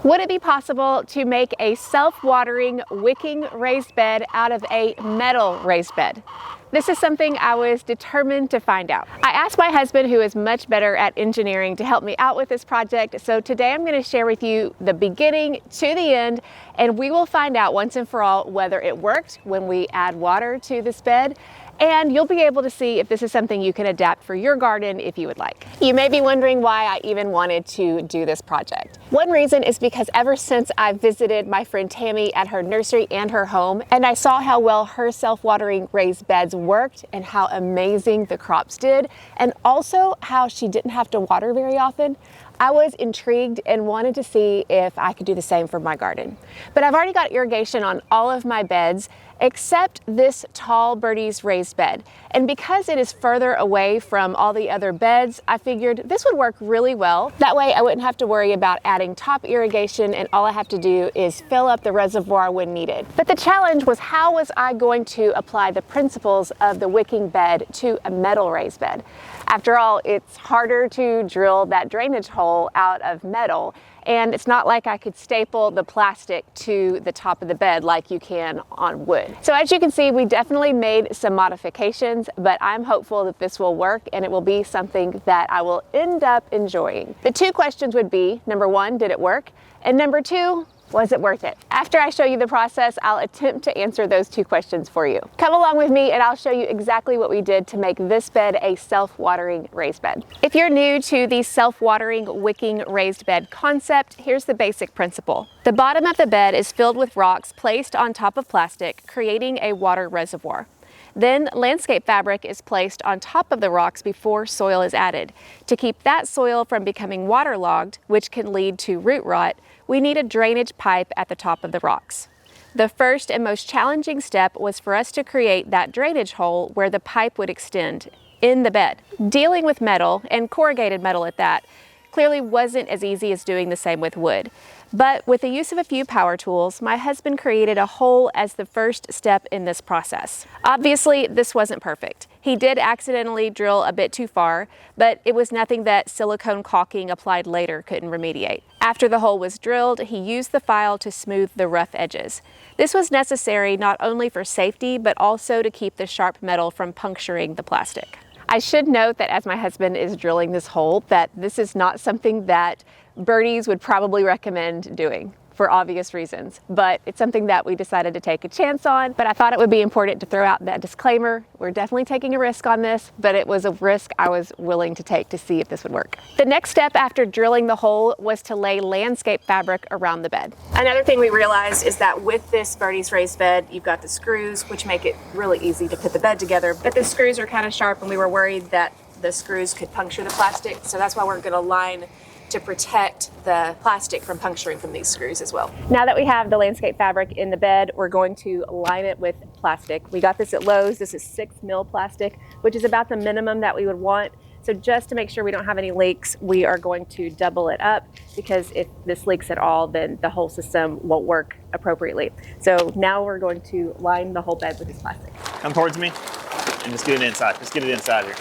Would it be possible to make a self-watering wicking raised bed out of a metal raised bed? This is something I was determined to find out. I asked my husband, who is much better at engineering, to help me out with this project. So today I'm going to share with you the beginning to the end, and we will find out once and for all whether it worked when we add water to this bed. And you'll be able to see if this is something you can adapt for your garden if you would like. You may be wondering why I even wanted to do this project. One reason is because ever since I visited my friend Tammy at her nursery and her home, and I saw how well her self-watering raised beds worked and how amazing the crops did, and also how she didn't have to water very often, I was intrigued and wanted to see if I could do the same for my garden. But I've already got irrigation on all of my beds except this tall Birdie's raised bed. And because it is further away from all the other beds, I figured this would work really well. That way I wouldn't have to worry about adding top irrigation, and all I have to do is fill up the reservoir when needed. But the challenge was, how was I going to apply the principles of the wicking bed to a metal raised bed? After all, it's harder to drill that drainage hole out of metal, and it's not like I could staple the plastic to the top of the bed like you can on wood. So as you can see, we definitely made some modifications, but I'm hopeful that this will work and it will be something that I will end up enjoying. The two questions would be, number one, did it work? And number two, was it worth it? After I show you the process, I'll attempt to answer those two questions for you. Come along with me and I'll show you exactly what we did to make this bed a self-watering raised bed. If you're new to the self-watering wicking raised bed concept, here's the basic principle. The bottom of the bed is filled with rocks placed on top of plastic, creating a water reservoir. Then landscape fabric is placed on top of the rocks before soil is added. To keep that soil from becoming waterlogged, which can lead to root rot, we need a drainage pipe at the top of the rocks. The first and most challenging step was for us to create that drainage hole where the pipe would extend in the bed. Dealing with metal, and corrugated metal at that, clearly wasn't as easy as doing the same with wood. But with the use of a few power tools, my husband created a hole as the first step in this process. Obviously, this wasn't perfect. He did accidentally drill a bit too far, but it was nothing that silicone caulking applied later couldn't remediate. After the hole was drilled, he used the file to smooth the rough edges. This was necessary not only for safety, but also to keep the sharp metal from puncturing the plastic. I should note that as my husband is drilling this hole, that this is not something that Birdie's would probably recommend doing for obvious reasons, but it's something that we decided to take a chance on. But I thought it would be important to throw out that disclaimer. We're definitely taking a risk on this, but it was a risk I was willing to take to see if this would work. The next step after drilling the hole was to lay landscape fabric around the bed. Another thing we realized is that with this Birdie's raised bed, you've got the screws, which make it really easy to put the bed together, but the screws are kind of sharp and we were worried that the screws could puncture the plastic, so that's why we're going to line to protect the plastic from puncturing from these screws as well. Now that we have the landscape fabric in the bed, we're going to line it with plastic. We got this at Lowe's. This is 6 mil plastic, which is about the minimum that we would want. So just to make sure we don't have any leaks, we are going to double it up, because if this leaks at all, then the whole system won't work appropriately. So now we're going to line the whole bed with this plastic. Come towards me and just get it inside. Just get it inside here.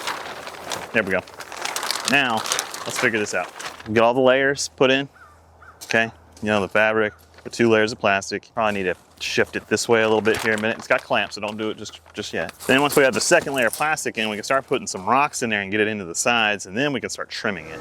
There we go. Now, let's figure this out. Get all the layers put in, okay? You know, the fabric, the 2 layers of plastic. Probably need to shift it this way a little bit here in a minute. It's got clamps, so don't do it just yet. Then once we have the second layer of plastic in, we can start putting some rocks in there and get it into the sides, and then we can start trimming it.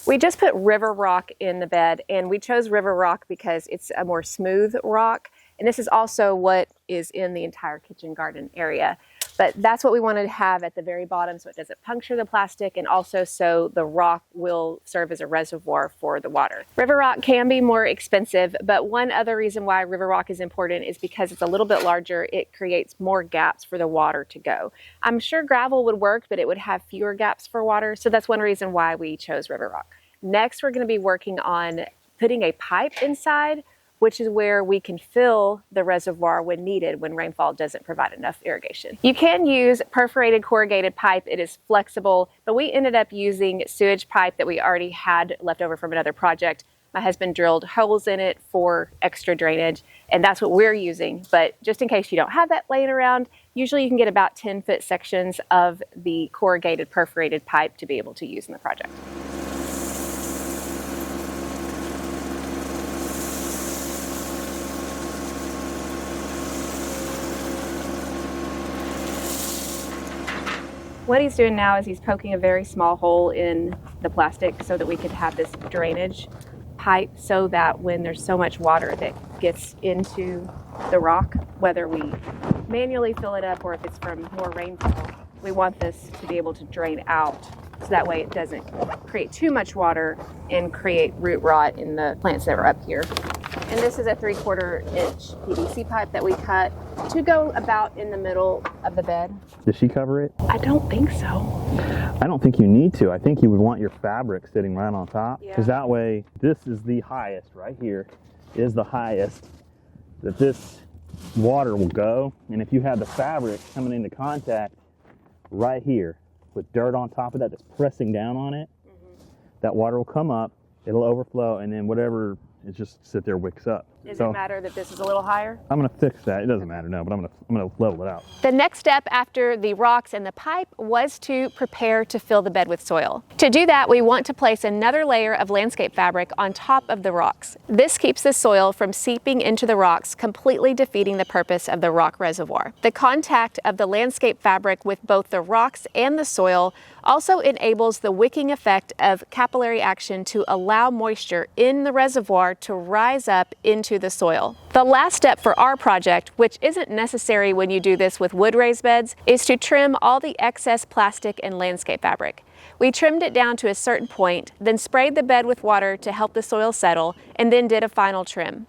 We just put river rock in the bed, and we chose river rock because it's a more smooth rock, and this is also what is in the entire kitchen garden area. But that's what we wanted to have at the very bottom, so it doesn't puncture the plastic, and also so the rock will serve as a reservoir for the water. River rock can be more expensive, but one other reason why river rock is important is because it's a little bit larger. It creates more gaps for the water to go. I'm sure gravel would work, but it would have fewer gaps for water, so that's one reason why we chose river rock. Next, we're going to be working on putting a pipe inside, which is where we can fill the reservoir when needed, when rainfall doesn't provide enough irrigation. You can use perforated corrugated pipe. It is flexible, but we ended up using sewage pipe that we already had left over from another project. My husband drilled holes in it for extra drainage, and that's what we're using. But just in case you don't have that laying around, usually you can get about 10-foot sections of the corrugated perforated pipe to be able to use in the project. What he's doing now is he's poking a very small hole in the plastic so that we could have this drainage pipe, so that when there's so much water that gets into the rock, whether we manually fill it up or if it's from more rainfall, we want this to be able to drain out, so that way it doesn't create too much water and create root rot in the plants that are up here. And this is a 3/4 inch PVC pipe that we cut to go about in the middle of the bed. Did she cover it? I don't think so. I don't think you need to. I think you would want your fabric sitting right on top, because Yeah. that way, this is the highest right here, is the highest that this water will go. And if you have the fabric coming into contact right here with dirt on top of that that's pressing down on it, that water will come up, it'll overflow, and then whatever, it just sit there, wicks up. Does it matter that this is a little higher? I'm gonna fix that. It doesn't matter, no, but I'm gonna level it out. The next step after the rocks and the pipe was to prepare to fill the bed with soil. To do that, we want to place another layer of landscape fabric on top of the rocks. This keeps the soil from seeping into the rocks, completely defeating the purpose of the rock reservoir. The contact of the landscape fabric with both the rocks and the soil also enables the wicking effect of capillary action to allow moisture in the reservoir to rise up into the soil. The last step for our project, which isn't necessary when you do this with wood raised beds, is to trim all the excess plastic and landscape fabric. We trimmed it down to a certain point, then sprayed the bed with water to help the soil settle, and then did a final trim.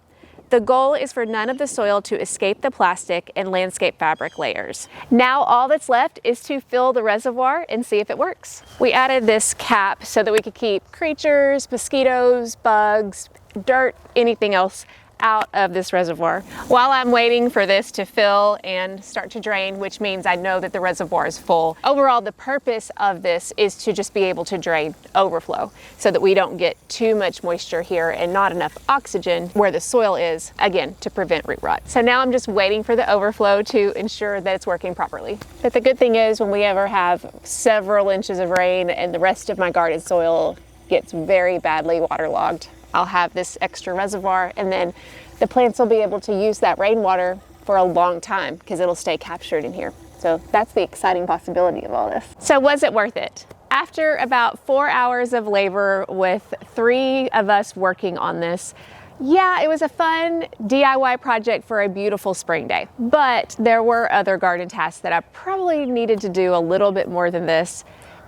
The goal is for none of the soil to escape the plastic and landscape fabric layers. Now all that's left is to fill the reservoir and see if it works. We added this cap so that we could keep creatures, mosquitoes, bugs, dirt, anything else out of this reservoir. While I'm waiting for this to fill and start to drain, which means I know that the reservoir is full. Overall, the purpose of this is to just be able to drain overflow so that we don't get too much moisture here and not enough oxygen where the soil is, again, to prevent root rot. So now I'm just waiting for the overflow to ensure that it's working properly. But the good thing is when we ever have several inches of rain and the rest of my garden soil gets very badly waterlogged, I'll have this extra reservoir, and then the plants will be able to use that rainwater for a long time because it'll stay captured in here. So that's the exciting possibility of all this. So was it worth it? After about 4 hours of labor with 3 of us working on this, yeah, it was a fun DIY project for a beautiful spring day. But there were other garden tasks that I probably needed to do a little bit more than this.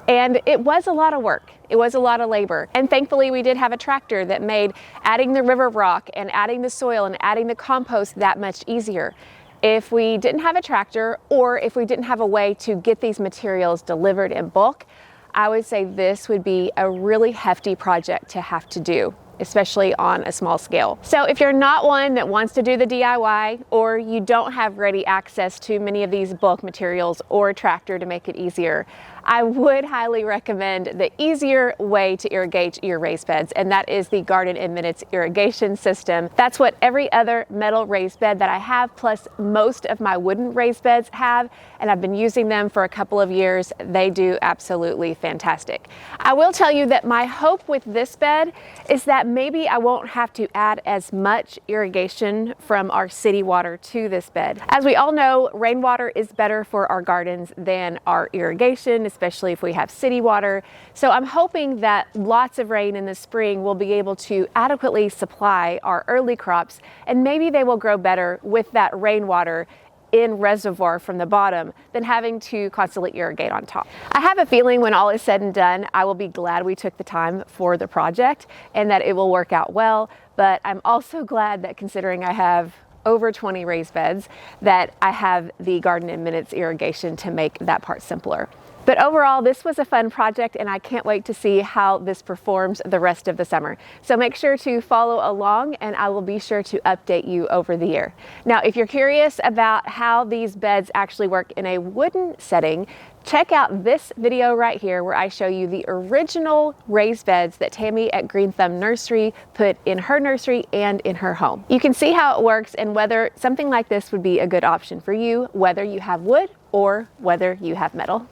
And it was a lot of work. It was a lot of labor. And thankfully we did have a tractor that made adding the river rock and adding the soil and adding the compost that much easier. If we didn't have a tractor, or if we didn't have a way to get these materials delivered in bulk, I would say this would be a really hefty project to have to do, especially on a small scale. So if you're not one that wants to do the DIY, or you don't have ready access to many of these bulk materials or a tractor to make it easier, I would highly recommend the easier way to irrigate your raised beds, and that is the Garden in Minutes irrigation system. That's what every other metal raised bed that I have, plus most of my wooden raised beds have, and I've been using them for a couple of years. They do absolutely fantastic. I will tell you that my hope with this bed is that maybe I won't have to add as much irrigation from our city water to this bed. As we all know, rainwater is better for our gardens than our irrigation, especially if we have city water. So I'm hoping that lots of rain in the spring will be able to adequately supply our early crops, and maybe they will grow better with that rainwater in reservoir from the bottom than having to constantly irrigate on top. I have a feeling when all is said and done, I will be glad we took the time for the project and that it will work out well. But I'm also glad that, considering I have over 20 raised beds, that I have the Garden in Minutes irrigation to make that part simpler. But overall, this was a fun project, and I can't wait to see how this performs the rest of the summer. So make sure to follow along, and I will be sure to update you over the year. Now, if you're curious about how these beds actually work in a wooden setting, check out this video right here where I show you the original raised beds that Tammy at Green Thumb Nursery put in her nursery and in her home. You can see how it works and whether something like this would be a good option for you, whether you have wood or whether you have metal.